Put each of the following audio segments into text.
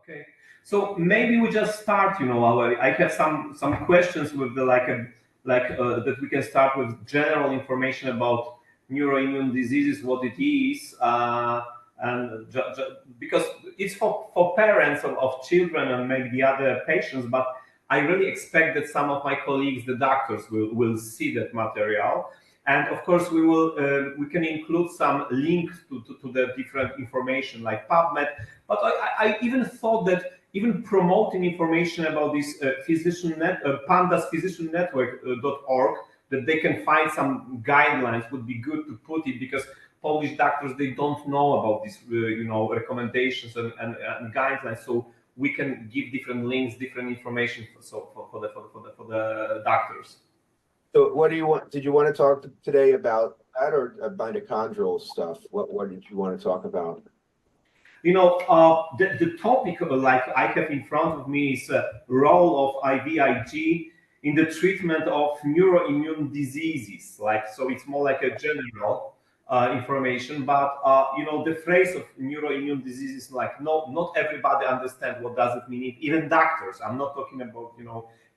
Okay, so maybe we just start. I have some questions with the that we can start with general information about neuroimmune diseases, what it is, and because it's for parents of children and maybe the other patients, but I really expect that some of my colleagues, the doctors, will see that material. And of course, we can include some links to the different information like PubMed. But I even thought that even promoting information about this pandas physician network.org, that they can find some guidelines would be good to put it, because Polish doctors, they don't know about these recommendations and guidelines. So we can give different links, different information for the doctors. So what do you want? Did you want to talk today about that, or mitochondrial stuff? What did you want to talk about? The topic like I have in front of me is role of IVIG in the treatment of neuroimmune diseases. So it's more like a general information, but the phrase of neuroimmune diseases, not everybody understands what does it mean. Even doctors. I'm not talking about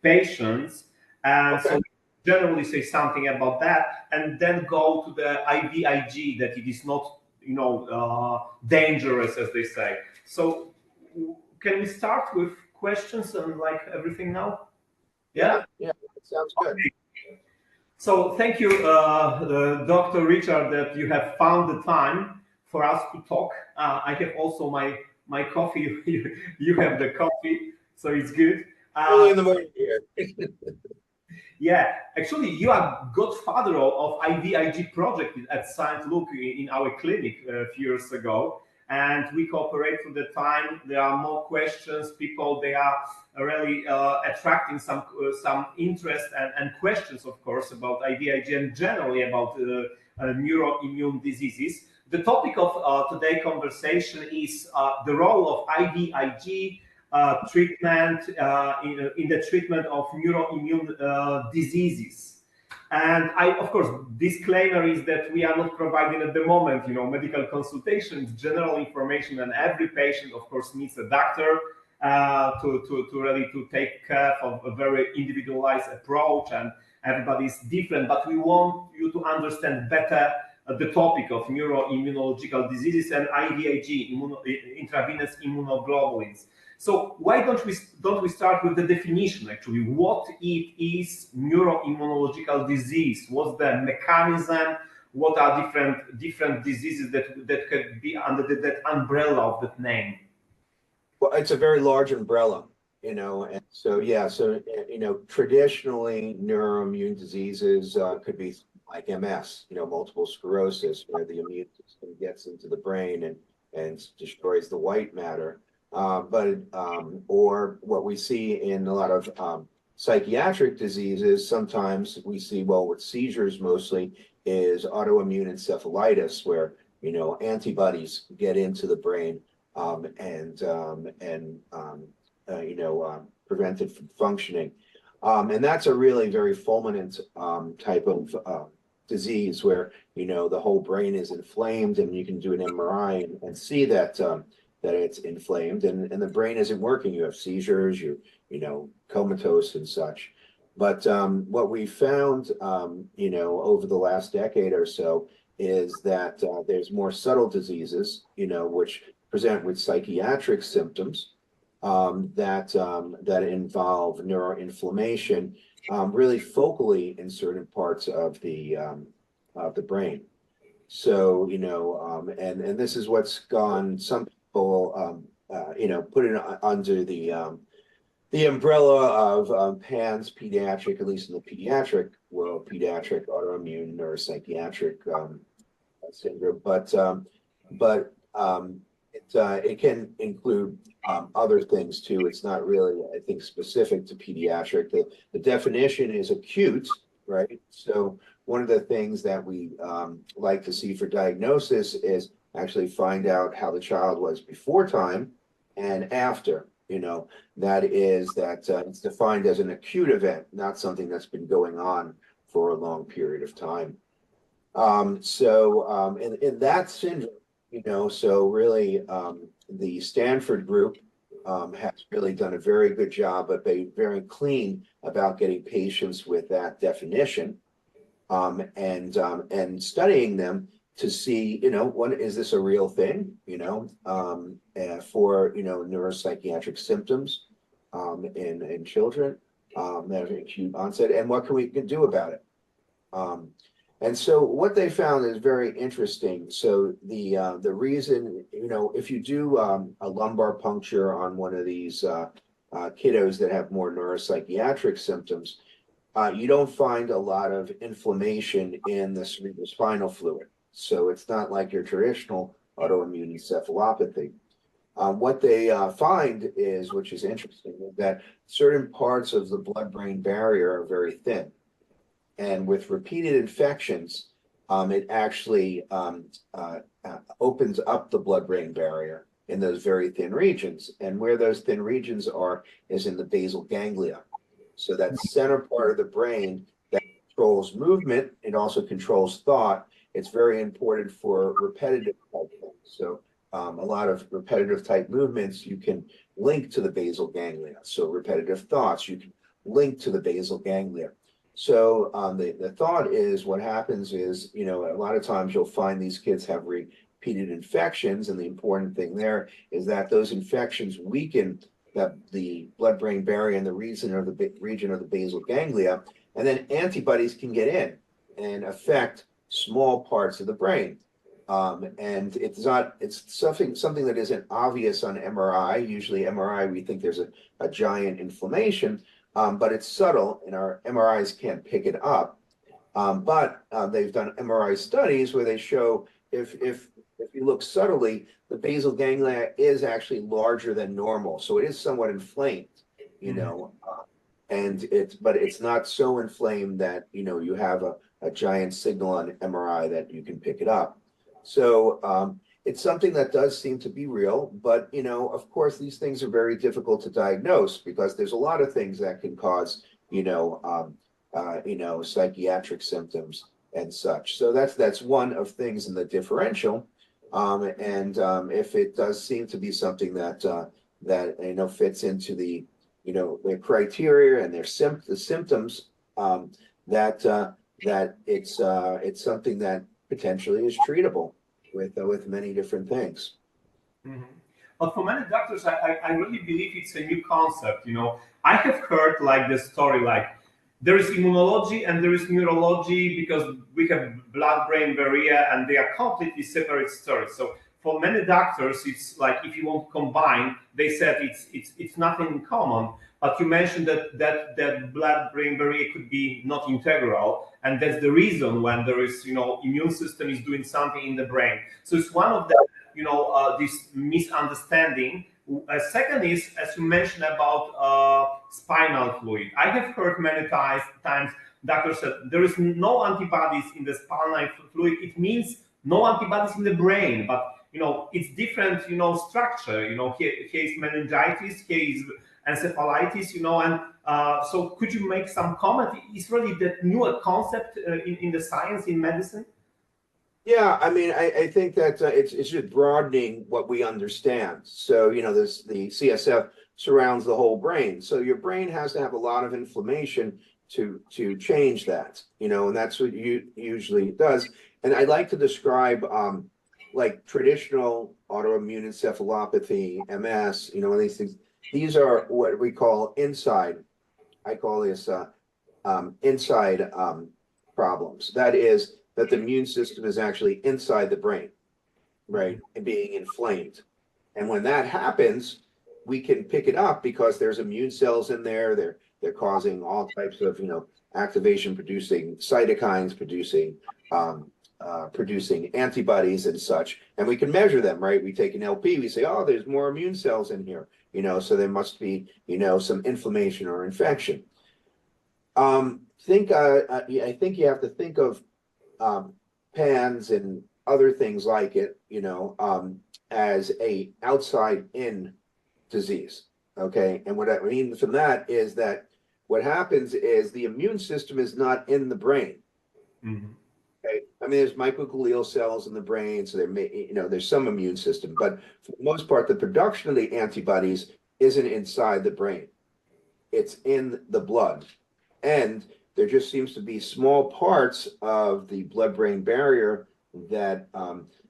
patients, and okay. So generally say something about that, and then go to the IVIG, that it is not dangerous, as they say. So can we start with questions and everything now? Yeah, sounds good. Okay. So thank you, Dr. Richard, that you have found the time for us to talk. I have also my coffee. You have the coffee, so it's good. Early in the morning here. Yeah, actually, you are godfather of IVIG project at St. Luke in our clinic a few years ago, and we cooperate through the time. There are more questions. People, they are really attracting some interest and questions, of course, about IVIG and generally about neuroimmune diseases. The topic of today's conversation is the role of IVIG treatment in the treatment of neuroimmune diseases. And of course, disclaimer is that we are not providing at the moment, medical consultations, general information, and every patient, of course, needs a doctor to really take care of a very individualized approach, and everybody is different. But we want you to understand better the topic of neuroimmunological diseases and IVIG, intravenous immunoglobulins. So why don't we start with the definition, actually, what it is neuroimmunological disease? What's the mechanism? What are different diseases that could be under that umbrella of that name? Well, it's a very large umbrella, and so traditionally neuroimmune diseases could be like MS, multiple sclerosis, where the immune system gets into the brain and destroys the white matter. Or what we see in a lot of psychiatric diseases, sometimes we see, with seizures mostly, is autoimmune encephalitis, where antibodies get into the brain and prevent it from functioning, and that's a really very fulminant type of disease, where the whole brain is inflamed, and you can do an MRI and see that it's inflamed, and the brain isn't working. You have seizures, you're comatose and such. But what we found over the last decade or so is that there's more subtle diseases which present with psychiatric symptoms that involve neuroinflammation, really focally in certain parts of the brain. So and this is what's gone. Some put it under the umbrella of PANS, pediatric, at least in the pediatric world, pediatric autoimmune neuropsychiatric syndrome. But it can include other things too. It's not really, I think, specific to pediatric. The definition is acute, right? So one of the things that we like to see for diagnosis is actually find out how the child was before time and after. That it's defined as an acute event, not something that's been going on for a long period of time. In that syndrome, so really the Stanford group has really done a very good job of being very clean about getting patients with that definition, and studying them to see, what is this a real thing, for, neuropsychiatric symptoms in children that have acute onset, and what can we do about it? And so what they found is very interesting. So the reason, if you do a lumbar puncture on one of these kiddos that have more neuropsychiatric symptoms, you don't find a lot of inflammation in the cerebrospinal fluid. So it's not like your traditional autoimmune encephalopathy. What they find is, which is interesting, is that certain parts of the blood-brain barrier are very thin. And with repeated infections, it actually opens up the blood-brain barrier in those very thin regions. And where those thin regions are is in the basal ganglia. So that center part of the brain that controls movement, it also controls thought. It's very important for repetitive type things. So a lot of repetitive type movements you can link to the basal ganglia. So repetitive thoughts you can link to the basal ganglia. So the thought is, what happens is, a lot of times you'll find these kids have repeated infections, and the important thing there is that those infections weaken the blood-brain barrier in the region of the basal ganglia, and then antibodies can get in and affect small parts of the brain. And it's something that isn't obvious on MRI. Usually MRI, we think there's a giant inflammation, but it's subtle, and our MRIs can't pick it up. But they've done MRI studies where they show if you look subtly, the basal ganglia is actually larger than normal, so it is somewhat inflamed, but it's not so inflamed that you have a giant signal on MRI that you can pick it up. So it's something that does seem to be real, but of course these things are very difficult to diagnose because there's a lot of things that can cause psychiatric symptoms and such. So that's one of things in the differential. If it does seem to be something that fits into the their criteria and the symptoms, that it's something that potentially is treatable with many different things. Mm-hmm. But for many doctors, I really believe it's a new concept. I have heard like the story, like there is immunology and there is neurology because we have blood-brain barrier and they are completely separate stories. So for many doctors, it's like if you want to combine, they said it's nothing in common. But you mentioned that blood-brain barrier could be not integral, and that's the reason when there is immune system is doing something in the brain. So it's one of the this misunderstanding. Second is, as you mentioned about spinal fluid. I have heard many times doctors said there is no antibodies in the spinal fluid. It means no antibodies in the brain, but it's different structure. Here is meningitis, here is encephalitis, and so could you make some comment? Is really that new concept in the science, in medicine? Yeah, I mean, I think that it's just broadening what we understand. So, the CSF surrounds the whole brain. So your brain has to have a lot of inflammation to change that, and that's what you usually does. And I like to describe like traditional autoimmune encephalopathy, MS, and these things. These are what we call inside. I call this inside problems. That is, that the immune system is actually inside the brain, right, and being inflamed. And when that happens, we can pick it up because there's immune cells in there. They're causing all types of activation, producing cytokines, producing antibodies and such. And we can measure them, right? We take an LP, we say, oh, there's more immune cells in here, so there must be some inflammation or infection. I think you have to think of PANS and other things like it, as a outside-in disease, okay? And what I mean from that is that what happens is the immune system is not in the brain. Mm-hmm. Okay? I mean, there's microglial cells in the brain, so there's some immune system, but for the most part, the production of the antibodies isn't inside the brain. It's in the blood. And there just seems to be small parts of the blood-brain barrier that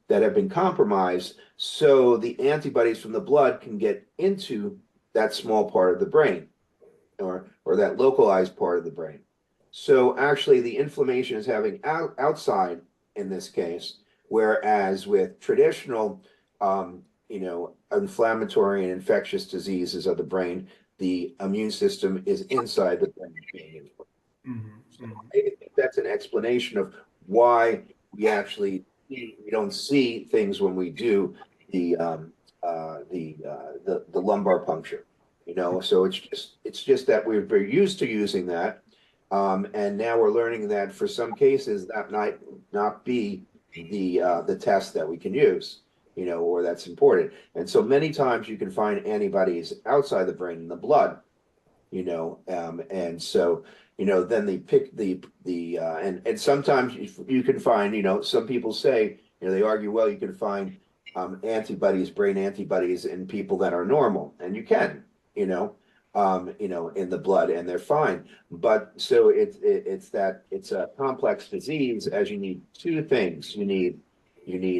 that have been compromised, so the antibodies from the blood can get into that small part of the brain, or that localized part of the brain. So actually, the inflammation is having outside in this case, whereas with traditional, inflammatory and infectious diseases of the brain, the immune system is inside the brain. So I think that's an explanation of why we don't see things when we do the lumbar puncture. So it's just that we're very used to using that, and now we're learning that for some cases that might not be the test that we can use, or that's important. And so many times you can find antibodies outside the brain in the blood, and so then they pick and sometimes you can find, some people say, they argue, well, you can find brain antibodies in people that are normal, and you can, in the blood, and they're fine. But so it's a complex disease, as you need two things. You need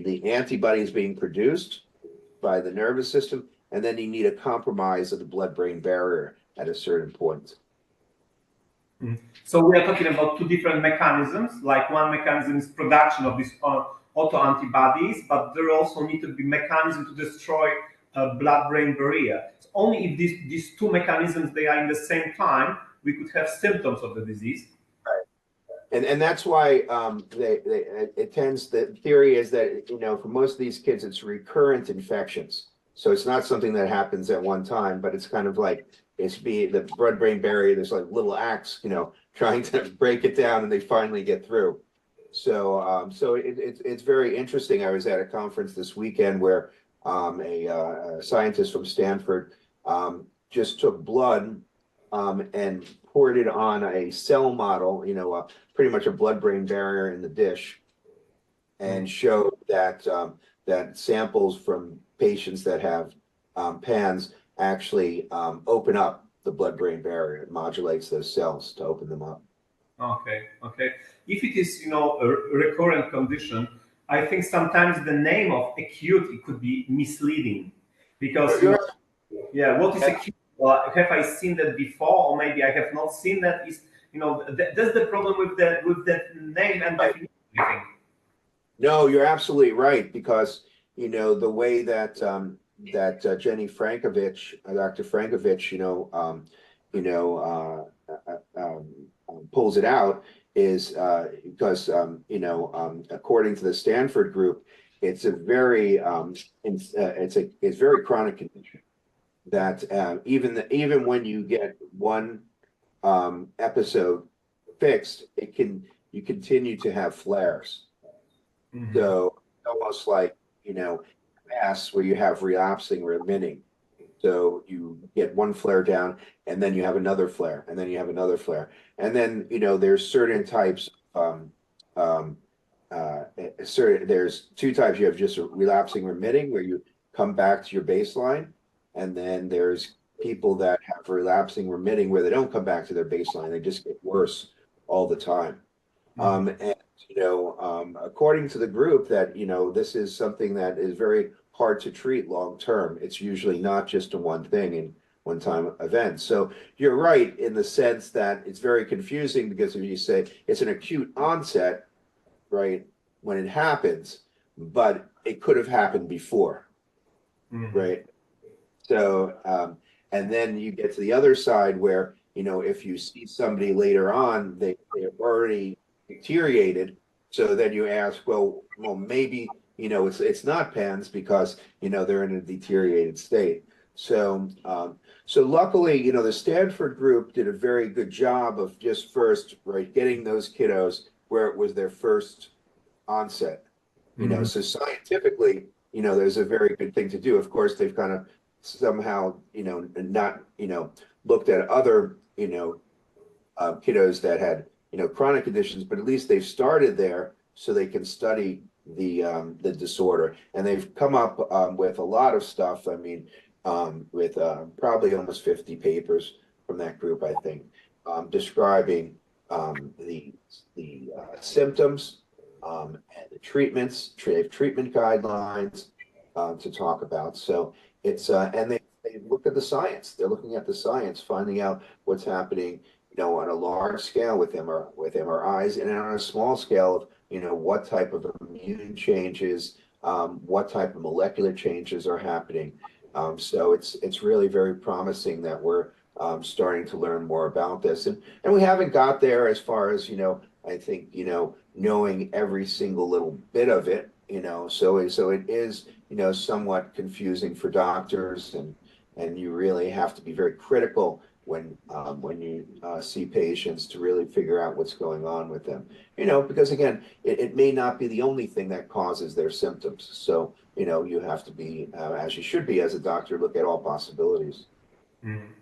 the antibodies being produced by the nervous system, and then you need a compromise of the blood-brain barrier at a certain point. So we are talking about two different mechanisms. Like one mechanism is production of these autoantibodies, but there also need to be mechanism to destroy blood-brain barrier. So only if these two mechanisms they are in the same time, we could have symptoms of the disease. Right, and that's why the theory is that for most of these kids it's recurrent infections. So it's not something that happens at one time, but it's kind of like the blood-brain barrier. There's like little axe, trying to break it down, and they finally get through. So it's very interesting. I was at a conference this weekend where a scientist from Stanford just took blood and poured it on a cell model, pretty much a blood-brain barrier in the dish, and showed that that samples from patients that have PANS actually open up the blood-brain barrier. It modulates those cells to open them up. Okay. If it is, a recurrent condition, I think sometimes the name of acute, it could be misleading, because what is acute? Have I seen that before, or maybe I have not seen that? Is that's the problem with the name and definition, I think. No, you're absolutely right, because the way that Jenny Frankovich, Dr. Frankovich, pulls it out is because according to the Stanford group, it's a very it's very chronic condition that even when you get one episode fixed, you continue to have flares. So almost like mass where you have relapsing remitting. So you get one flare down, and then you have another flare, and then you have another flare, and then there's certain types. There's two types. You have just a relapsing remitting, where you come back to your baseline, and then there's people that have relapsing remitting, where they don't come back to their baseline; they just get worse all the time. And according to the group, that this is something that is very hard to treat long term. It's usually not just a one thing and one time event. So you're right in the sense that it's very confusing, because if you say it's an acute onset, right, when it happens, but it could have happened before, right? So and then you get to the other side where if you see somebody later on, they have already deteriorated. So then you ask, well, maybe it's not PANS, because they're in a deteriorated state. So luckily, the Stanford group did a very good job of just first getting those kiddos where it was their first onset. So scientifically, there's a very good thing to do. Of course, they've kind of somehow not looked at other kiddos that had chronic conditions, but at least they've started there so they can study the disorder, and they've come up with a lot of stuff. I mean, with probably almost 50 papers from that group, I think, describing the symptoms and the treatments, treatment guidelines to talk about. So it's and they look at the science. They're looking at the science, finding out what's happening, on a large scale with MRIs, and on a small scale of, what type of immune changes, what type of molecular changes are happening. So it's really very promising that we're starting to learn more about this, and we haven't got there as far as, I think, knowing every single little bit of it, so it is, somewhat confusing for doctors, and you really have to be very critical when you see patients to really figure out what's going on with them, because again, it may not be the only thing that causes their symptoms. So, you have to be, as you should be as a doctor, look at all possibilities. Mm.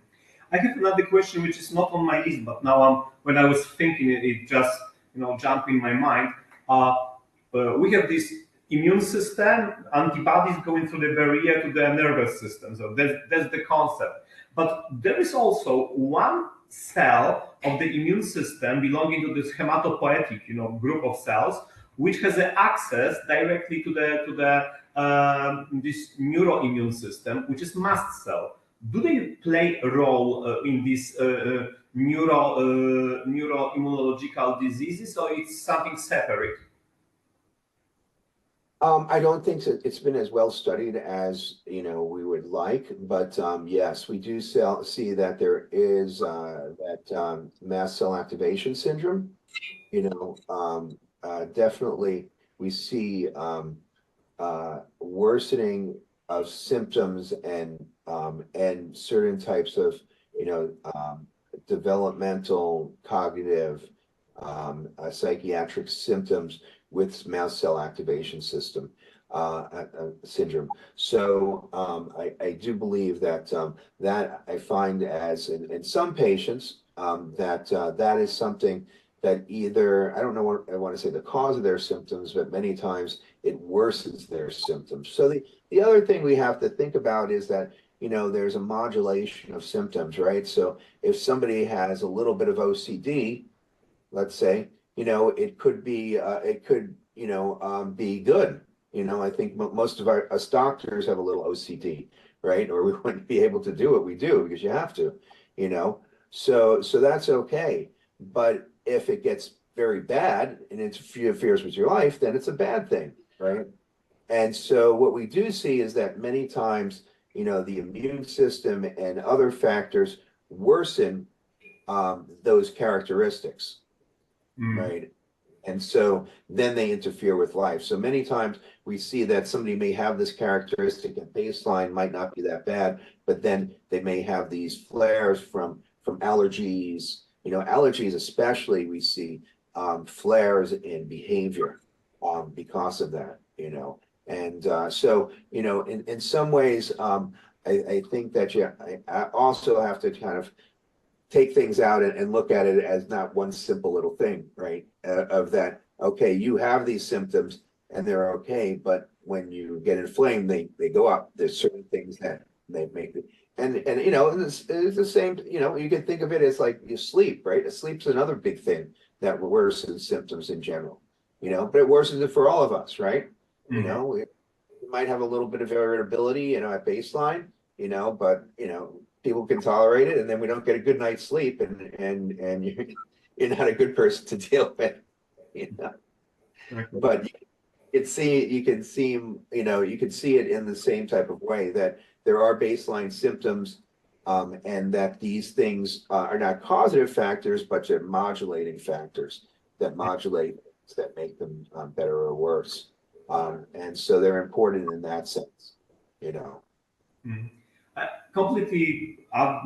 I have another question which is not on my list, but now when I was thinking it just jumped in my mind. We have this immune system, antibodies going through the barrier to the nervous system. So that's the concept. But there is also one cell of the immune system belonging to this hematopoietic, group of cells, which has access directly to this neuroimmune system, which is mast cell. Do they play a role in these neuroimmunological diseases, or it's something separate? I don't think so. It's been as well studied as we would like, but yes, we do see that there is that mast cell activation syndrome. Definitely we see worsening of symptoms and certain types of developmental, cognitive, psychiatric symptoms with mast cell activation syndrome. So I do believe that that I find as in some patients that is something that either, I don't know what I want to say the cause of their symptoms, but many times it worsens their symptoms. So the other thing we have to think about is that there's a modulation of symptoms, right? So if somebody has a little bit of OCD, let's say, it could be be good. I think most of us doctors have a little OCD, right? Or we wouldn't be able to do what we do because you have to, so that's okay. But if it gets very bad and it interferes with your life, then it's a bad thing, right? And so what we do see is that many times, the immune system and other factors worsen those characteristics, right? And so then they interfere with life. So many times we see that somebody may have this characteristic at baseline, might not be that bad, but then they may have these flares from allergies. Allergies especially, we see flares in behavior because of that, And so, in some ways, I think that I also have to kind of take things out and look at it as not one simple little thing, right? Of that, okay, you have these symptoms and they're okay, but when you get inflamed, they go up. There's certain things that they make it. And it's the same, you can think of it as like you sleep, right? Sleep's another big thing that worsens symptoms in general, but it worsens it for all of us, right? We might have a little bit of irritability, at baseline, but, people can tolerate it, and then we don't get a good night's sleep, and you're not a good person to deal with, But you can see it in the same type of way that there are baseline symptoms, and that these things are not causative factors, but they're modulating factors that make them better or worse, and so they're important in that sense, Completely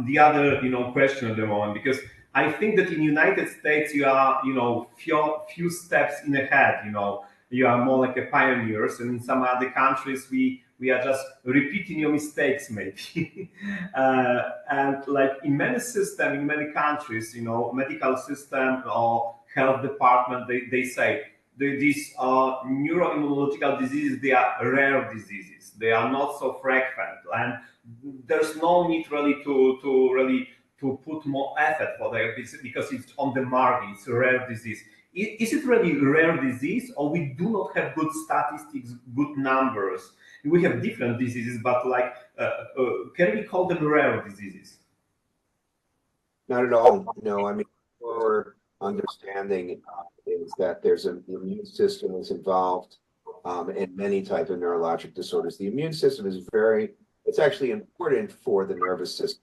the other question at the moment, because I think that in United States you are few steps in ahead. You are more like a pioneers, and in some other countries we are just repeating your mistakes maybe. And like in many systems in many countries, medical system or health department, they say these neuroimmunological diseases, they are rare diseases. They are not so frequent, and there's no need really to put more effort for them because it's on the margin. It's a rare disease. Is it really a rare disease, or we do not have good statistics, good numbers? We have different diseases, but like, can we call them rare diseases? Not at all. No, I mean, our understanding is that the immune system is involved in many types of neurologic disorders. The immune system is it's actually important for the nervous system.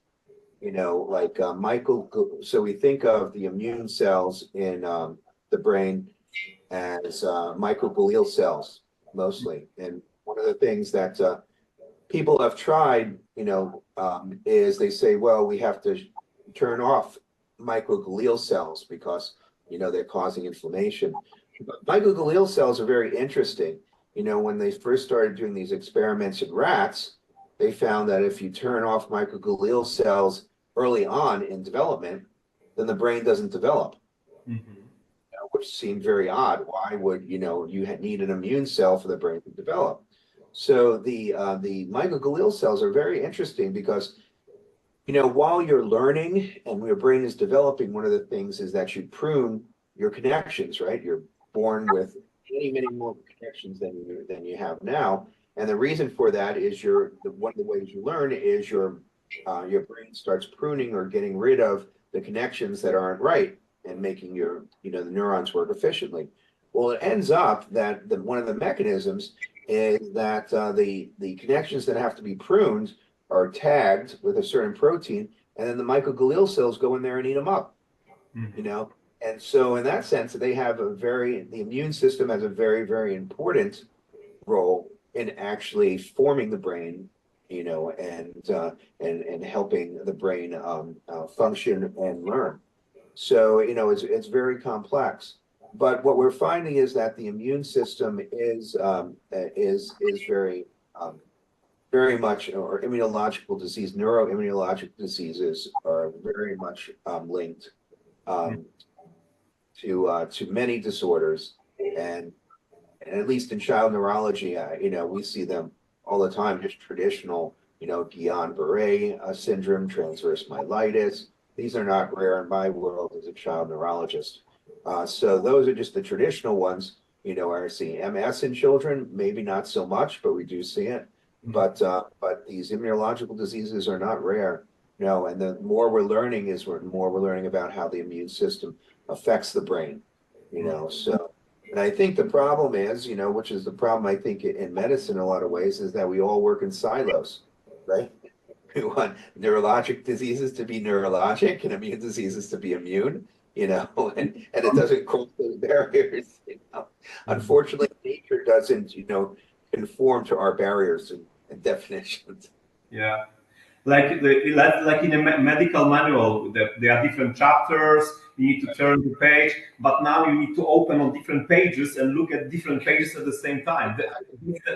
You know, like so we think of the immune cells in the brain as microglial cells mostly. And one of the things that people have tried, you know, is they say, well, we have to turn off microglial cells because, you know, they're causing inflammation. But microglial cells are very interesting. You know, when they first started doing these experiments in rats, they found that if you turn off microglial cells early on in development, then the brain doesn't develop, which seemed very odd. Why would, you know, you need an immune cell for the brain to develop? So the microglial cells are very interesting because, you know, while you're learning and your brain is developing, one of the things is that you prune your connections, right? You're born with many more connections than you have now. And the reason for that is one of the ways you learn is your brain starts pruning or getting rid of the connections that aren't right and making the neurons work efficiently. Well, it ends up that one of the mechanisms is that the connections that have to be pruned are tagged with a certain protein, and then the microglial cells go in there and eat them up. You know, and so in that sense, they have the immune system has a very important role in actually forming the brain, you know, and helping the brain function and learn. So, you know, it's very complex. But what we're finding is that the immune system is very much, or immunological disease, neuroimmunologic diseases are very much linked to many disorders, and at least in child neurology, you know, we see them all the time. Just traditional, you know, Guillain-Barré syndrome, transverse myelitis. These are not rare in my world as a child neurologist. So those are just the traditional ones. You know, I see MS in children, maybe not so much, but we do see it. But these immunological diseases are not rare. No, and the more we're learning about how the immune system affects the brain. You know, so. And I think the problem is, you know, which is the problem I think in medicine in a lot of ways, is that we all work in silos, right? We want neurologic diseases to be neurologic and immune diseases to be immune, you know, and it doesn't cross those barriers, you know. Unfortunately, nature doesn't, you know, conform to our barriers and definitions. Yeah. Like in a medical manual, there are different chapters. You need to turn the page, but now you need to open on different pages and look at different pages at the same time.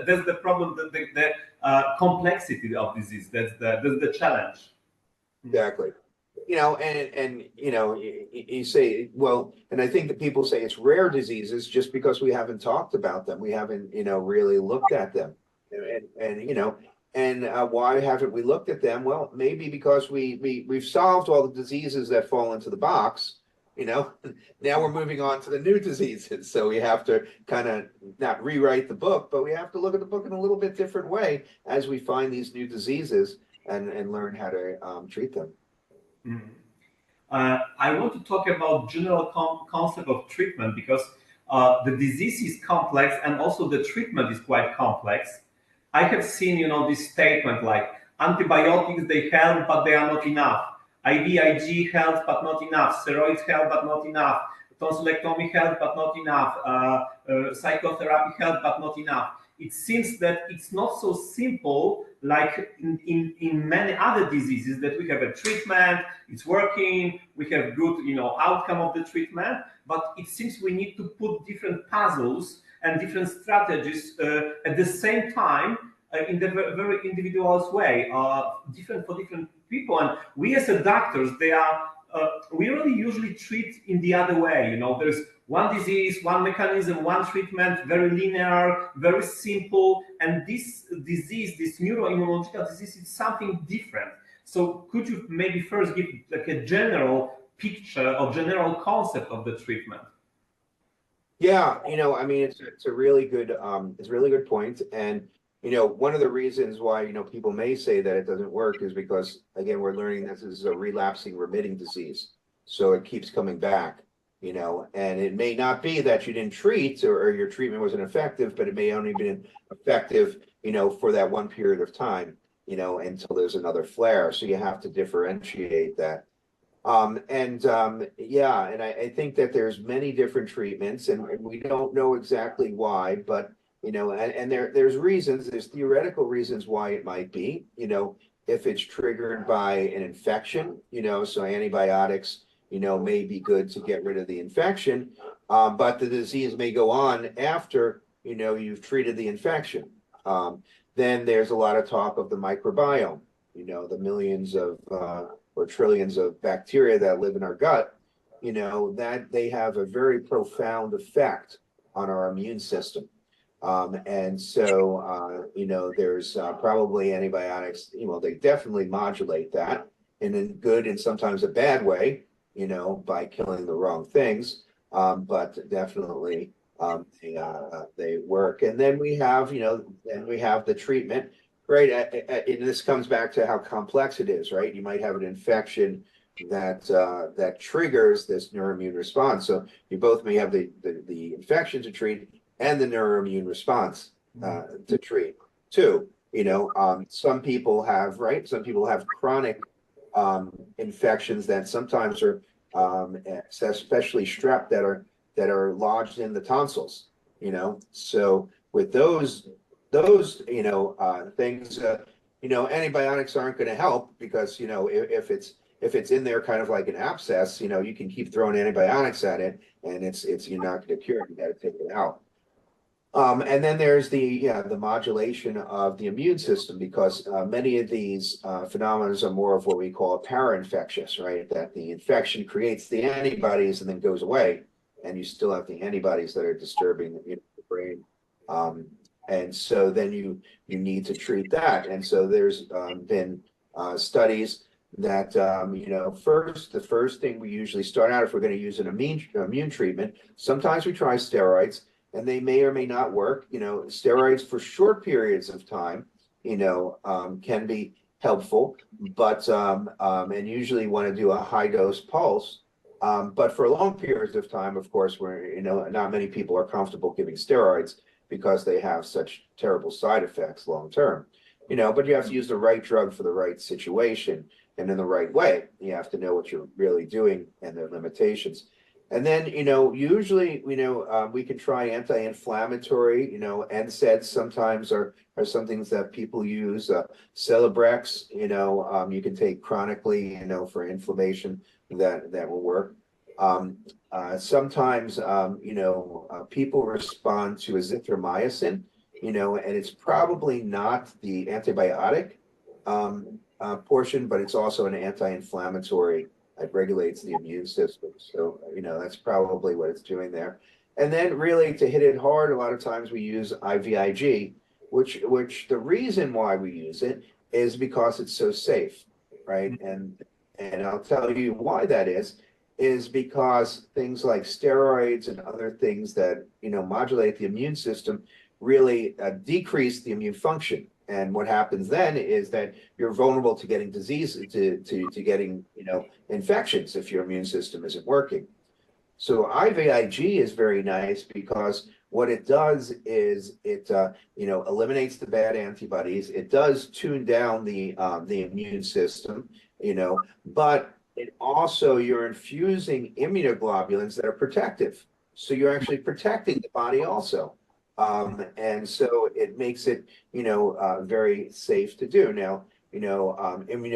That's the problem. The complexity of disease. That's the challenge. Exactly. You know, and you know, you say, well, and I think that people say it's rare diseases just because we haven't talked about them. We haven't, you know, really looked at them, and you know. And why haven't we looked at them? Well, maybe because we've solved all the diseases that fall into the box, you know. Now we're moving on to the new diseases. So we have to kind of not rewrite the book, but we have to look at the book in a little bit different way as we find these new diseases and learn how to treat them. I want to talk about general concept of treatment because the disease is complex and also the treatment is quite complex. I have seen, you know, this statement like antibiotics, they help, but they are not enough. IVIG helps, but not enough. Steroids help, but not enough. Tonsillectomy helps, but not enough. Psychotherapy helps, but not enough. It seems that it's not so simple like in many other diseases that we have a treatment, it's working, we have good, you know, outcome of the treatment, but it seems we need to put different puzzles and different strategies at the same time in the very individual way, different for different people. And we as a doctors, we really usually treat in the other way. You know, there's one disease, one mechanism, one treatment, very linear, very simple. And this disease, this neuroimmunological disease, is something different. So could you maybe first give like a general picture or general concept of the treatment? Yeah, I mean, it's a really good point. And one of the reasons why people may say that it doesn't work is because, again, we're learning this is a relapsing remitting disease, so it keeps coming back. And it may not be that you didn't treat or your treatment wasn't effective, but it may only been effective, for that one period of time, until there's another flare. So you have to differentiate that. Yeah, and I think that there's many different treatments, and we don't know exactly why, but and there's reasons, there's theoretical reasons why it might be, if it's triggered by an infection, so antibiotics, may be good to get rid of the infection, but the disease may go on after, you've treated the infection. Then there's a lot of talk of the microbiome, the millions of or trillions of bacteria that live in our gut, that they have a very profound effect on our immune system. And so, there's probably antibiotics, they definitely modulate that in a good and sometimes a bad way, by killing the wrong things. But definitely they work. And then we have, then we have the treatment, right? And this comes back to how complex it is, right? You might have an infection that triggers this neuroimmune response. So you both may have the infection to treat and the neuroimmune response to treat too. Some people have, right? Some people have chronic infections that sometimes are, especially strep, that are lodged in the tonsils. So with those things, antibiotics aren't going to help because if it's in there kind of like an abscess, you can keep throwing antibiotics at it and you're not going to cure it. You got to take it out. And then there's the modulation of the immune system, because many of these phenomena are more of what we call para-infectious, right? That the infection creates the antibodies and then goes away, and you still have the antibodies that are disturbing the brain. And so then you need to treat that. And so there's been studies that the first thing we usually start out, if we're going to use an immune treatment, sometimes we try steroids, and they may or may not work. Steroids for short periods of time, can be helpful, but and usually want to do a high dose pulse. But for long periods of time, of course, where not many people are comfortable giving steroids because they have such terrible side effects long term. But you have to use the right drug for the right situation and in the right way. You have to know what you're really doing and their limitations. And then, usually, we can try anti-inflammatory, NSAIDs sometimes are some things that people use. Celebrex, you can take chronically, for inflammation, that will work. Sometimes, people respond to azithromycin, and it's probably not the antibiotic portion, but it's also an anti-inflammatory. It regulates the immune system. So, that's probably what it's doing there. And then really to hit it hard, a lot of times we use IVIG, which the reason why we use it is because it's so safe, right? And I'll tell you why that is because things like steroids and other things that, modulate the immune system really decrease the immune function. And what happens then is that you're vulnerable to getting disease, to getting, infections if your immune system isn't working. So IVIG is very nice because what it does is it, eliminates the bad antibodies. It does tune down the immune system, but it also, you're infusing immunoglobulins that are protective. So you're actually protecting the body also. And so it makes it, very safe to do. Now, IVIG,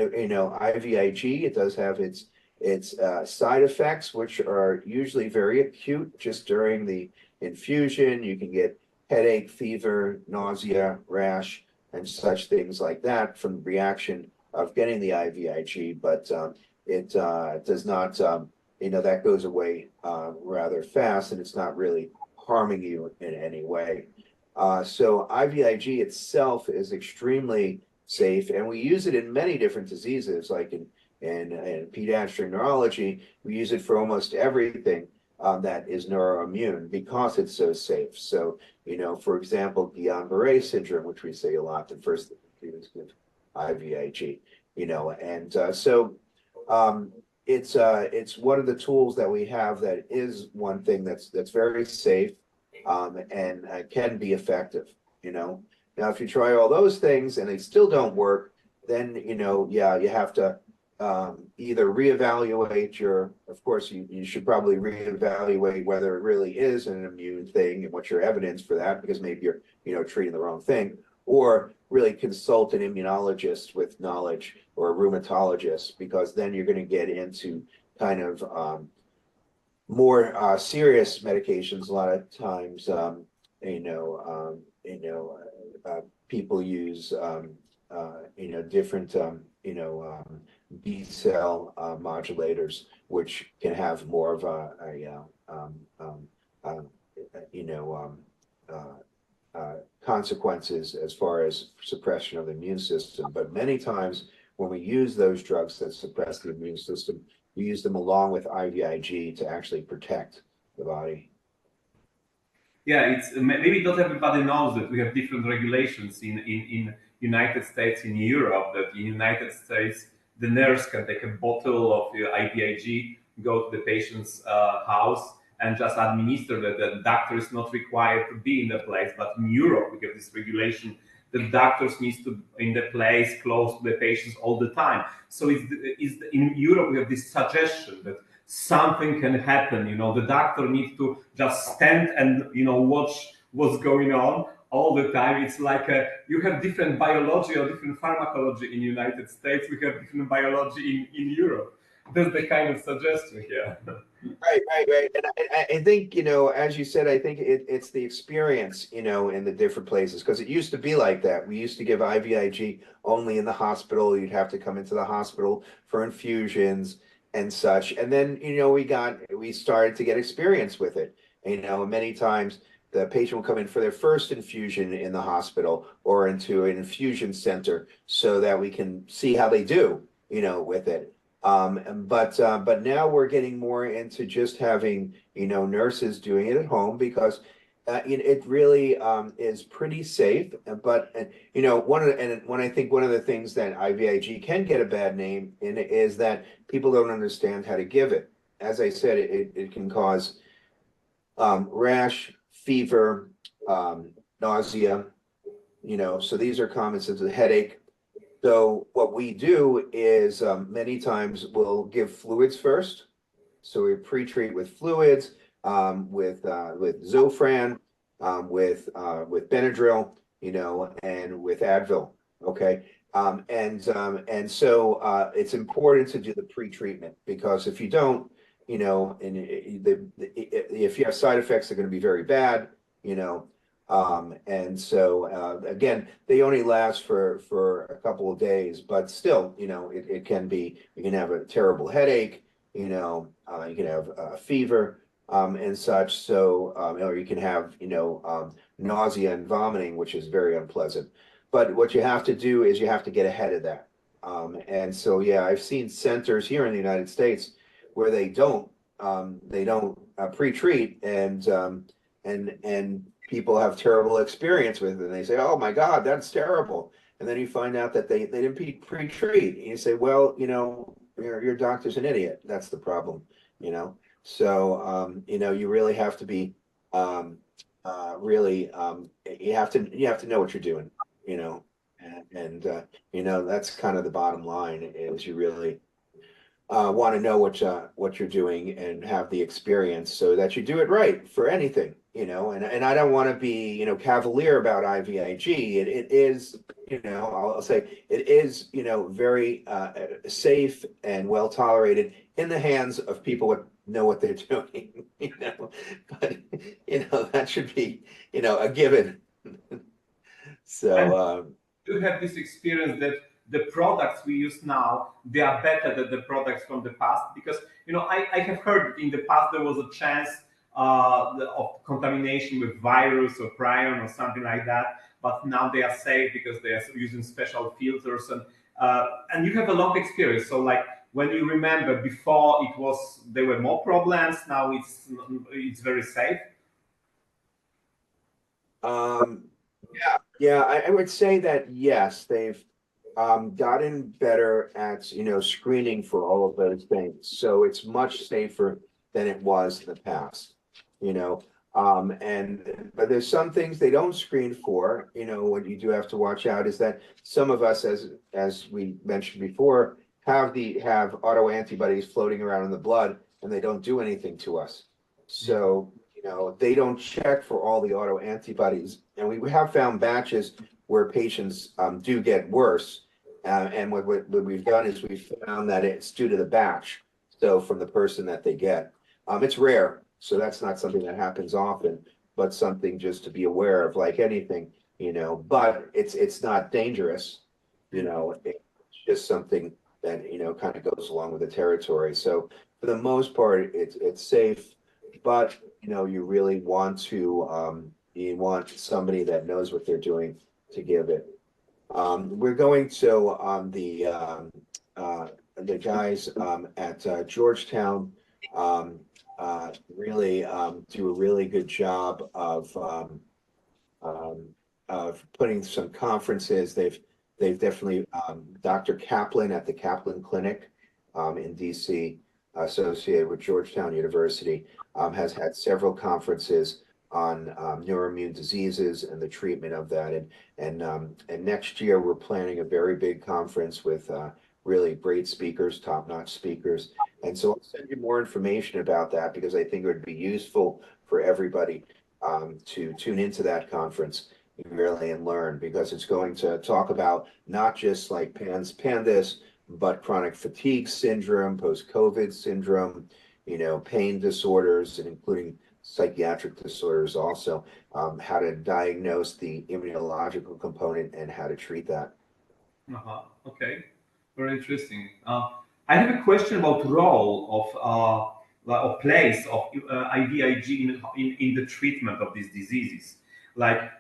it does have its side effects, which are usually very acute just during the infusion. You can get headache, fever, nausea, rash, and such things like that from the reaction of getting the IVIG, but it does not, that goes away rather fast, and it's not really harming you in any way. So IVIG itself is extremely safe, and we use it in many different diseases, like in pediatric neurology. We use it for almost everything that is neuroimmune because it's so safe. So, for example, Guillain-Barré syndrome, which we say a lot, the first thing we do is give IVIG, and so it's one of the tools that we have that is one thing that's very safe and can be effective. Now, if you try all those things and they still don't work, then yeah, you have to either reevaluate of course, you should probably reevaluate whether it really is an immune thing and what's your evidence for that, because maybe you're treating the wrong thing, or really consult an immunologist with knowledge or a rheumatologist, because then you're going to get into kind of more serious medications. A lot of times, people use different B cell modulators, which can have more of consequences as far as suppression of the immune system. But many times when we use those drugs that suppress the immune system, we use them along with IVIG to actually protect the body. Yeah, it's maybe not everybody knows that we have different regulations in United States, in Europe. That in United States, the nurse can take a bottle of IVIG, go to the patient's house, and just administer that. The doctor is not required to be in the place. But in Europe, we have this regulation that doctors needs to be in the place close to the patients all the time. So in Europe, we have this suggestion that something can happen. The doctor needs to just stand and watch what's going on all the time. It's like you have different biology or different pharmacology in the United States. We have different biology in Europe. That's the kind of suggestion here. Right. And I think, as you said, I think it's the experience, in the different places, because it used to be like that. We used to give IVIG only in the hospital. You'd have to come into the hospital for infusions and such. And then, we started to get experience with it. Many times the patient will come in for their first infusion in the hospital or into an infusion center so that we can see how they do, with it. But now we're getting more into just having, nurses doing it at home, because it really is pretty safe. But I think one of the things that IVIG can get a bad name in is that people don't understand how to give it. As I said, it can cause rash, fever, nausea. So these are common symptoms. Headache. So what we do is many times we'll give fluids first. So we pre-treat with fluids, with Zofran, with Benadryl, and with Advil. Okay, and so it's important to do the pre-treatment, because if you don't, if you have side effects, they're going to be very bad. And so again, they only last for a couple of days, but still, it can be, you can have a terrible headache, you can have a fever, and such. So, or you can have, nausea and vomiting, which is very unpleasant. But what you have to do is you have to get ahead of that. And so, yeah, I've seen centers here in the United States where they don't pre-treat, and people have terrible experience with it, and they say, "Oh my God, that's terrible." And then you find out that they didn't pre-treat, and you say, "Well, your doctor's an idiot." That's the problem, So you really have to be really you have to know what you're doing, and that's kind of the bottom line, is you really want to know what you're doing and have the experience so that you do it right for anything. And I don't want to be, cavalier about IVIG. It is, I'll say it is, very safe and well tolerated in the hands of people who know what they're doing, but, that should be, a given. So, you have this experience that the products we use now, they are better than the products from the past? Because, I have heard in the past there was a chance of contamination with virus or prion or something like that, but now they are safe because they are using special filters, and you have a long experience. So like, when you remember before there were more problems, now it's very safe. Yeah, I would say that yes, they've gotten better at screening for all of those things. So it's much safer than it was in the past. But there's some things they don't screen for. What you do have to watch out is that some of us, as we mentioned before, have autoantibodies floating around in the blood, and they don't do anything to us. So they don't check for all the autoantibodies, and we have found batches where patients do get worse. And what we've done is we've found that it's due to the batch, so from the person that they get. It's rare, so that's not something that happens often, but something just to be aware of, like anything, But it's not dangerous, It's just something that kind of goes along with the territory. So for the most part, it's safe, but you really want to you want somebody that knows what they're doing to give it. We're going to the guys at Georgetown really do a really good job of putting some conferences. They've definitely Dr. Kaplan at the Kaplan Clinic in DC, associated with Georgetown University, has had several conferences on neuroimmune diseases and the treatment of that. And next year we're planning a very big conference with really great speakers, top-notch speakers. And so I'll send you more information about that, because I think it would be useful for everybody to tune into that conference really and learn, because it's going to talk about not just like PANDAS, but chronic fatigue syndrome, post-COVID syndrome, pain disorders, and including psychiatric disorders also, how to diagnose the immunological component and how to treat that. Okay, very interesting. I have a question about role of place of IVIG in the treatment of these diseases. Like,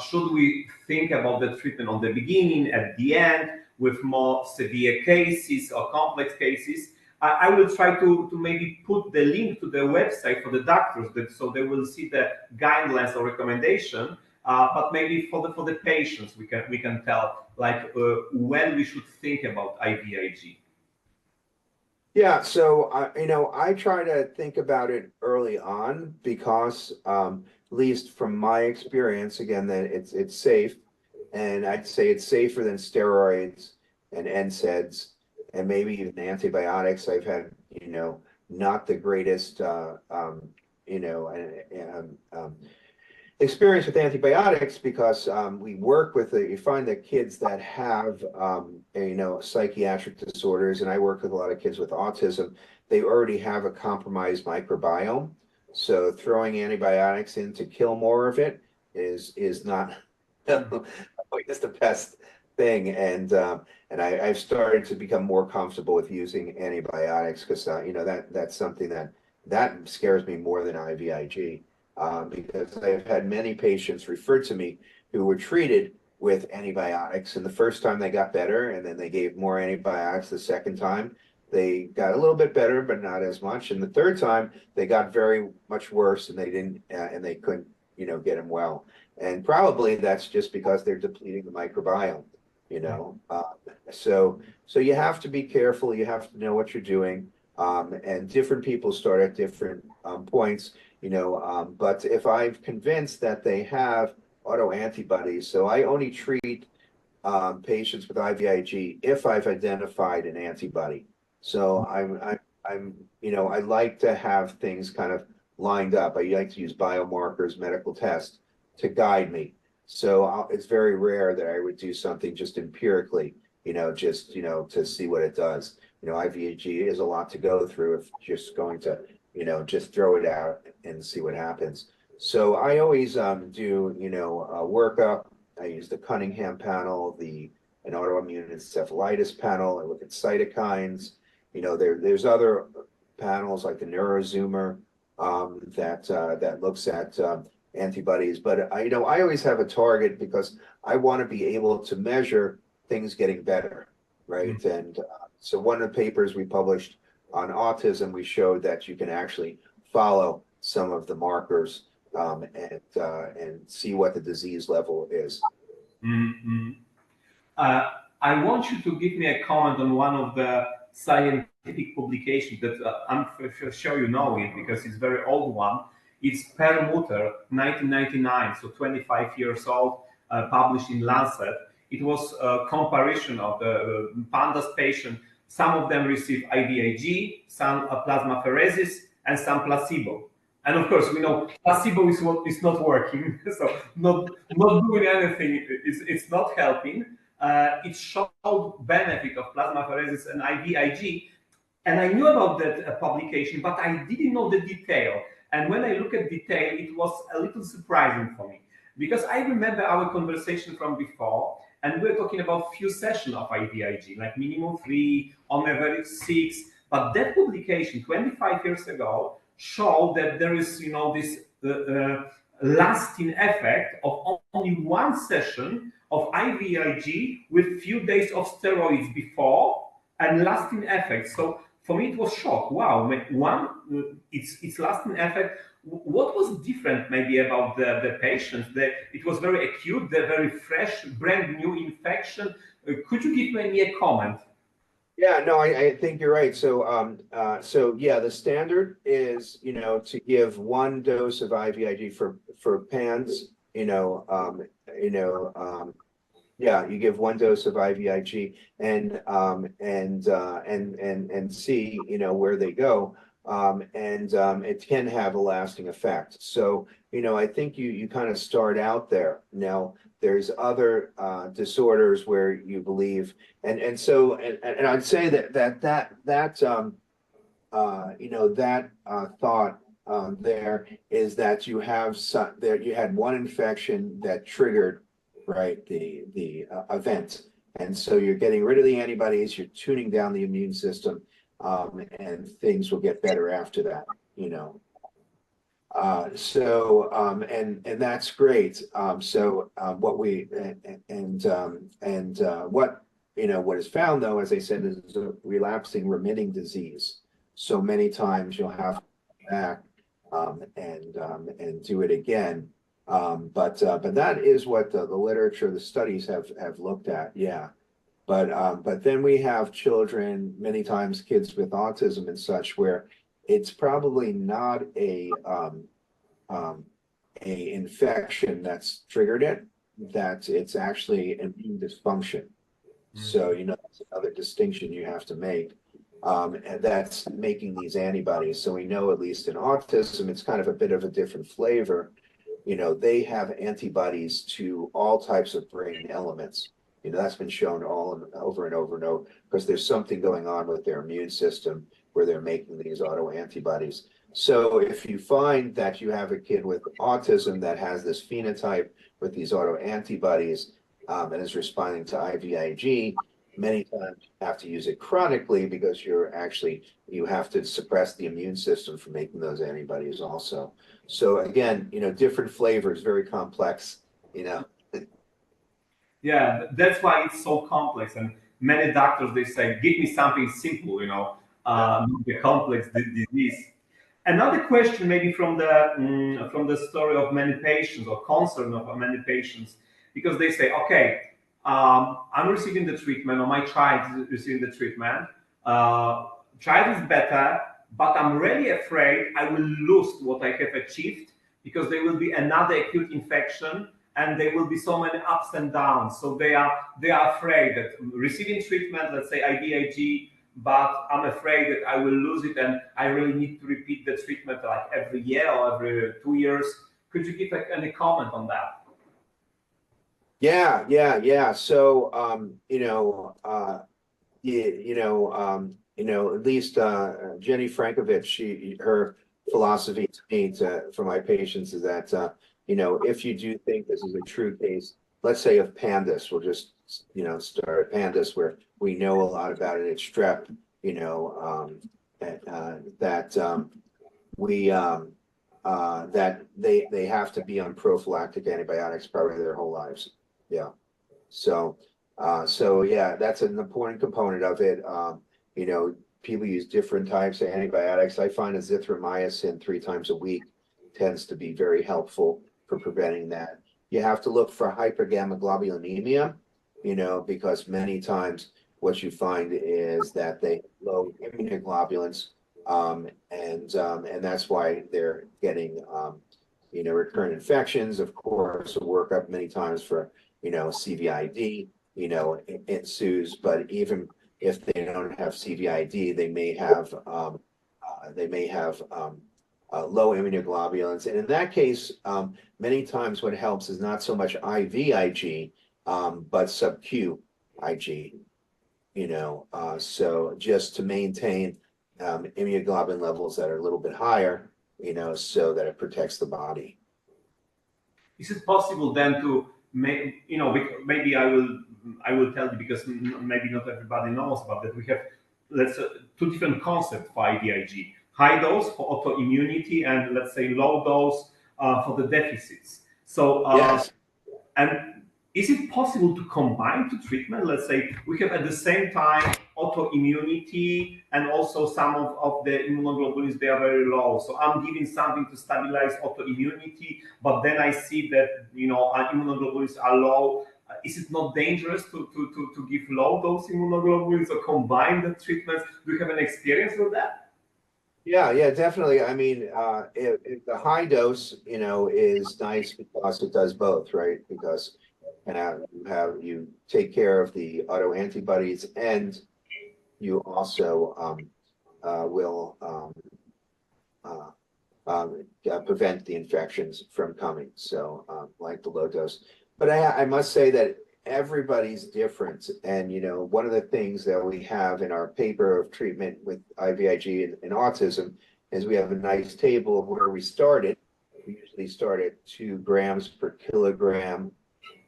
should we think about the treatment on the beginning, at the end, with more severe cases or complex cases? I will try to maybe put the link to the website for the doctors, so they will see the guidelines or recommendation. But maybe for the patients, we can tell like when we should think about IVIG. Yeah, so I try to think about it early on, because at least from my experience, again, that it's safe, and I'd say it's safer than steroids and NSAIDs and maybe even antibiotics. I've had not the greatest experience with antibiotics, because we work with you find that kids that have psychiatric disorders, and I work with a lot of kids with autism, they already have a compromised microbiome. So throwing antibiotics in to kill more of it is not always the best thing. And I've started to become more comfortable with using antibiotics, because that's something that scares me more than IVIG. Because I've had many patients referred to me who were treated with antibiotics, and the first time they got better, and then they gave more antibiotics the second time. They got a little bit better, but not as much. And the third time, they got very much worse, and they couldn't, get them well. And probably that's just because they're depleting the microbiome, So you have to be careful. You have to know what you're doing. And different people start at different points, but if I'm convinced that they have autoantibodies, so I only treat patients with IVIG if I've identified an antibody. So I like to have things kind of lined up. I like to use biomarkers, medical tests to guide me. So it's very rare that I would do something just empirically, to see what it does. IVIG is a lot to go through if just going to, just throw it out and see what happens. So I always do, a workup. I use the Cunningham panel, the an autoimmune encephalitis panel. I look at cytokines. There's other panels like the neurozoomer that looks at antibodies. But I always have a target because I want to be able to measure things getting better, right? Mm-hmm. And so one of the papers we published on autism, we showed that you can actually follow some of the markers and see what the disease level is. Mm-hmm. I want you to give me a comment on one of the scientific publications that I'm sure you know it because it's a very old one. It's Perlmutter, 1999, so 25 years old, published in Lancet. It was a comparison of the pandas patient. Some of them received IVIG, some plasmapheresis, and some placebo. And of course, we know placebo is not working, so not doing anything, it's not helping. It showed benefit of plasmapheresis and IVIG. And I knew about that publication, but I didn't know the detail. And when I look at detail, it was a little surprising for me because I remember our conversation from before, and we're talking about few sessions of IVIG, like minimum 3, on average 6. But that publication 25 years ago showed that there is, this lasting effect of only one session of IVIG with few days of steroids before and lasting effect. So for me, it was shock. Wow, it's lasting effect. What was different maybe about the patients? It was very acute, the very fresh, brand new infection. Could you give me a comment? Yeah, no, I think you're right. So yeah, the standard is, to give one dose of IVIG for PANS, yeah, you give one dose of IVIG and see, where they go. It can have a lasting effect. So, I think you kind of start out there. Now, there's other disorders where you believe, and I'd say that thought there is that you had one infection that triggered, right, the event, and so you're getting rid of the antibodies, you're tuning down the immune system, and things will get better after that, and that's great. What is found, though, as I said, is a relapsing remitting disease. So many times you'll have to come back and do it again. But that is what the literature, the studies have looked at. Yeah. But then we have children, many times kids with autism and such, where it's probably not a infection that's triggered it, that it's actually immune dysfunction. Mm-hmm. So, that's another distinction you have to make. And that's making these antibodies. So we know, at least in autism, it's kind of a bit of a different flavor. They have antibodies to all types of brain elements. That's been shown over and over and over, because there's something going on with their immune system where they're making these autoantibodies. So if you find that you have a kid with autism that has this phenotype with these autoantibodies and is responding to IVIG, many times you have to use it chronically because you have to suppress the immune system from making those antibodies also. So again, different flavors, very complex, Yeah, that's why it's so complex. And many doctors, they say, give me something simple, the complex disease. Another question, maybe from the story of many patients or concern of many patients, because they say, okay, I'm receiving the treatment, or my child is receiving the treatment. Child is better, but I'm really afraid I will lose what I have achieved because there will be another acute infection and there will be so many ups and downs. So they are afraid that receiving treatment, let's say IVIG, but I'm afraid that I will lose it and I really need to repeat the treatment like every year or every 2 years. Could you give any comment on that? Yeah. So, at least Jenny Frankovich, her philosophy to me, for my patients, is that, if you do think this is a true case, let's say of pandas, we'll just started pandas, where we know a lot about it. It's strep, that they have to be on prophylactic antibiotics probably their whole lives. Yeah. So yeah, that's an important component of it. People use different types of antibiotics. I find azithromycin 3 times a week tends to be very helpful for preventing that. You have to look for hypergammaglobulinemia, because many times what you find is that they have low immunoglobulins, and that's why they're getting recurrent infections. Of course, a workup many times for CVID ensues, but even if they don't have CVID, they may have low immunoglobulins, and in that case, many times what helps is not so much IVIG, but sub-Q IG. So just to maintain immunoglobulin levels that are a little bit higher, so that it protects the body. Is it possible then to make, maybe I will tell you, because maybe not everybody knows about that. We have, let's say, 2 different concepts for IVIG: high dose for autoimmunity, and let's say low dose for the deficits. So Yes. And is it possible to combine 2 treatment? Let's say we have at the same time autoimmunity and also some of the immunoglobulins, they are very low. So I'm giving something to stabilize autoimmunity, but then I see that our immunoglobulins are low. Is it not dangerous to give low dose immunoglobulins or combine the treatments? Do you have an experience with that? Yeah, definitely. I mean, if the high dose, is nice because it does both, right? Because you take care of the autoantibodies, and you also will prevent the infections from coming. So, like the low dose. But I must say that everybody's different, and one of the things that we have in our paper of treatment with IVIG and autism is we have a nice table of where we started. We usually start at 2 grams per kilogram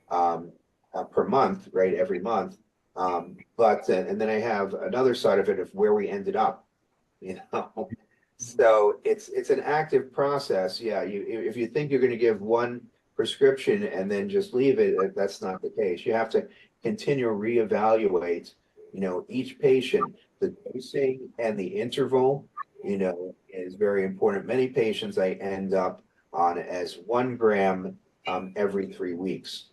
per month, right? Every month. But and then I have another side of it of where we ended up. So it's an active process. Yeah, if you think you're going to give one prescription and then just leave it, that's not the case. You have to continue to reevaluate, each patient. The dosing and the interval, is very important. Many patients I end up on as 1 gram every 3 weeks.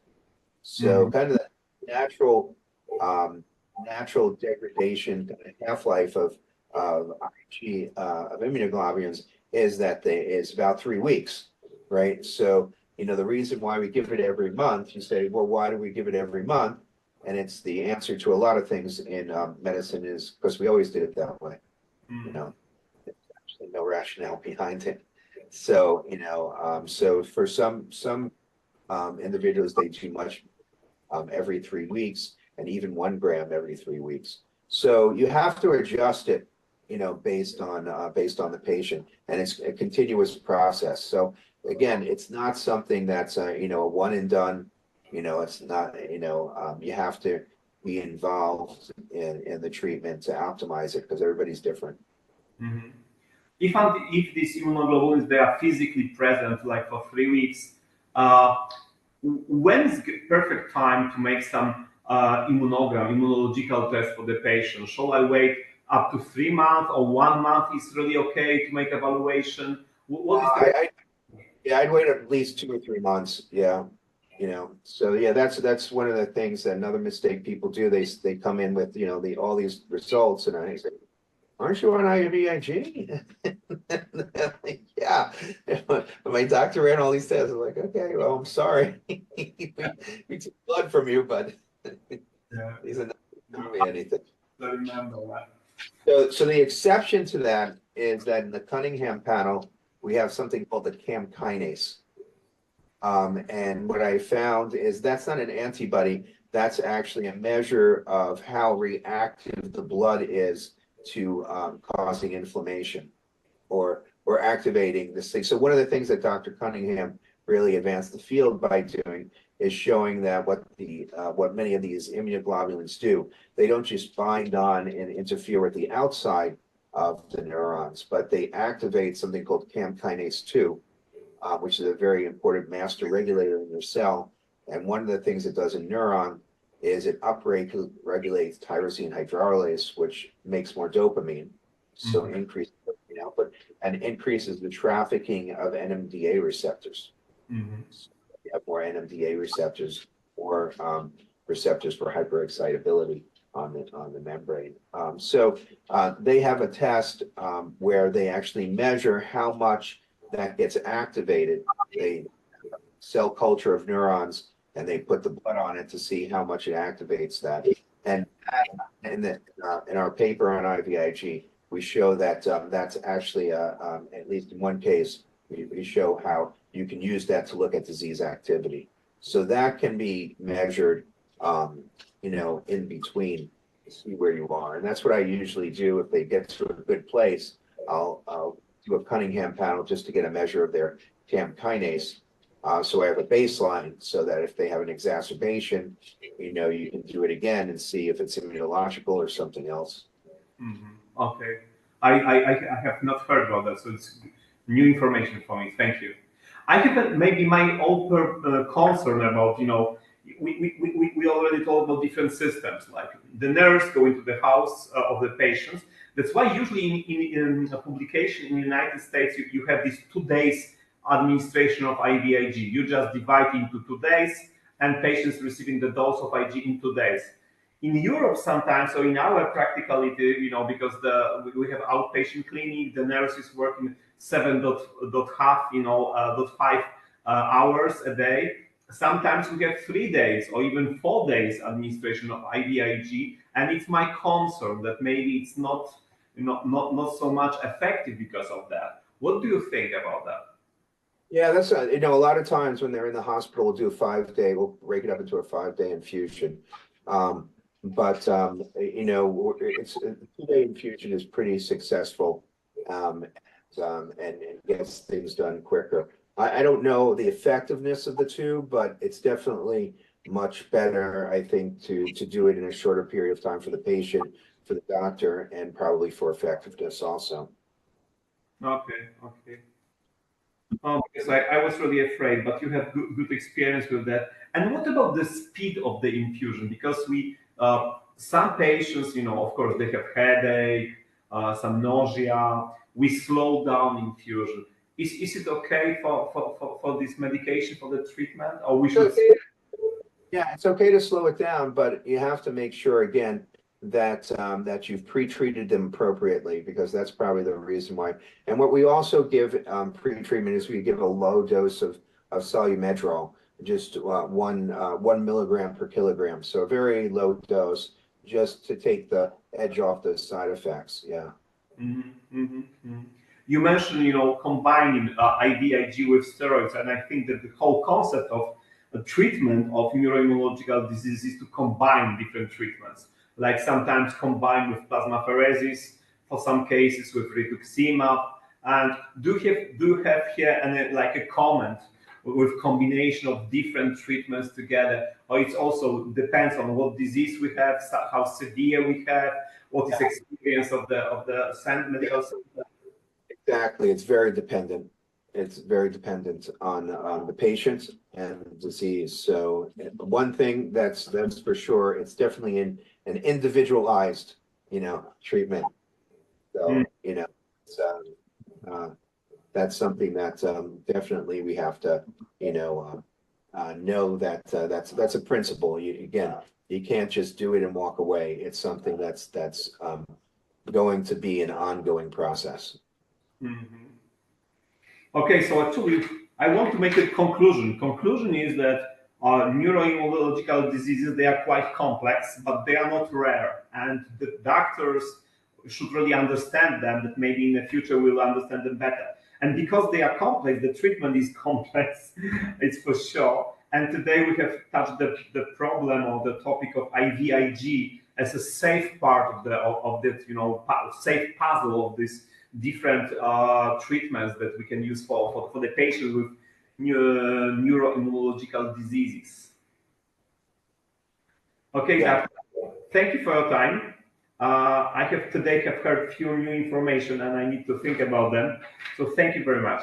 So kind of the natural degradation, kind of half-life of IG, of immunoglobulins is that is about 3 weeks, right? So the reason why we give it every month, you say, well, why do we give it every month? And it's the answer to a lot of things in medicine is because we always did it that way. There's actually no rationale behind it. So, so for some individuals, they do much every 3 weeks, and even 1 gram every 3 weeks. So you have to adjust it, based on the patient, and it's a continuous process. So again, it's not something that's a one and done. It's not. You have to be involved in the treatment to optimize it, because everybody's different. Mm-hmm. If these immunoglobulins, they are physically present like for 3 weeks, when is the perfect time to make some immunological test for the patient? Shall I wait up to 3 months, or 1 month is really okay to make evaluation? What is the... I'd wait at least 2 or 3 months. Yeah. So yeah, that's one of the things that another mistake people do. They come in with all these results, and I say, aren't you on IVIG? Yeah. But my doctor ran all these tests. I'm like, okay, well, I'm sorry. we took blood from you, but these are not doing me anything. I remember that. So the exception to that is that in the Cunningham panel, we have something called the CAM kinase. And what I found is that's not an antibody. That's actually a measure of how reactive the blood is to causing inflammation or activating this thing. So one of the things that Dr. Cunningham really advanced the field by doing is showing that what many of these immunoglobulins do, they don't just bind on and interfere with the outside of the neurons, but they activate something called CAM kinase 2, which is a very important master regulator in your cell. And one of the things it does in neuron is it upregulates tyrosine hydrolase, which makes more dopamine, so increases dopamine output, and increases the trafficking of NMDA receptors. So you have more NMDA receptors or receptors for hyperexcitability on the membrane. So they have a test where they actually measure how much that gets activated. They cell culture of neurons, and they put the blood on it to see how much it activates that. And in our paper on IVIG, we show that that's actually, at least in one case, we show how you can use that to look at disease activity. So that can be measured, in between to see where you are. And that's what I usually do. If they get to a good place, I'll do a Cunningham panel just to get a measure of their CAM kinase. So I have a baseline so that if they have an exacerbation, you can do it again and see if it's immunological or something else. Okay. I have not heard about that, so it's new information for me. Thank you. I have maybe my own concern about, we already talked about different systems, like the nurse going to the house of the patients. That's why usually in a publication in the United States, you have these 2 days administration of IVIG. You just divide into 2 days, and patients receiving the dose of IG in 2 days. In Europe, sometimes, so in our practicality, because we have outpatient clinic, the nurse is working 7.5 hours a day. Sometimes we have 3 days or even 4 days administration of IVIG, and it's my concern that maybe it's not so much effective because of that. What do you think about that? Yeah, that's a lot of times when they're in the hospital, we'll do a 5-day, we'll break it up into a 5-day infusion. It's a 2-day infusion is pretty successful, and gets things done quicker. I don't know the effectiveness of the two, but it's definitely much better, I think, to do it in a shorter period of time for the patient, for the doctor, and probably for effectiveness also. Okay. Because I was really afraid, but you have good experience with that. And what about the speed of the infusion? Because some patients, of course, they have headache, some nausea. We slow down infusion. Is it okay for this medication, for the treatment, or we should? Yeah, it's okay to slow it down, but you have to make sure again that you've pre-treated them appropriately, because that's probably the reason why. And what we also give pre-treatment is we give a low dose of solumedrol, just 1 milligram per kilogram, so a very low dose, just to take the edge off those side effects. Yeah. You mentioned, combining IVIG with steroids, and I think that the whole concept of a treatment of neuroimmunological diseases is to combine different treatments, like sometimes combine with plasmapheresis, for some cases with rituximab. And do you have here a comment with combination of different treatments together, or it also depends on what disease we have, how severe we have, what is experience of the medical center? Exactly, it's very dependent. It's very dependent on the patient and the disease. So one thing that's for sure, it's definitely an individualized, treatment. So that's something that definitely we have to, know that that's a principle. You can't just do it and walk away. It's something that's going to be an ongoing process. Okay, so actually, I want to make a conclusion. Conclusion is that neuroimmunological diseases, they are quite complex, but they are not rare. And the doctors should really understand them, that maybe in the future we'll understand them better. And because they are complex, the treatment is complex, it's for sure. And today we have touched the problem or the topic of IVIG as a safe part of the safe puzzle of this different treatments that we can use for the patient with neuroimmunological diseases. Okay, Yeah. thank you for your time. I have today heard few new information and I need to think about them. So thank you very much.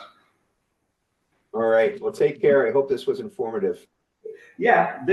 All right. Well, take care. I hope this was informative. Yeah.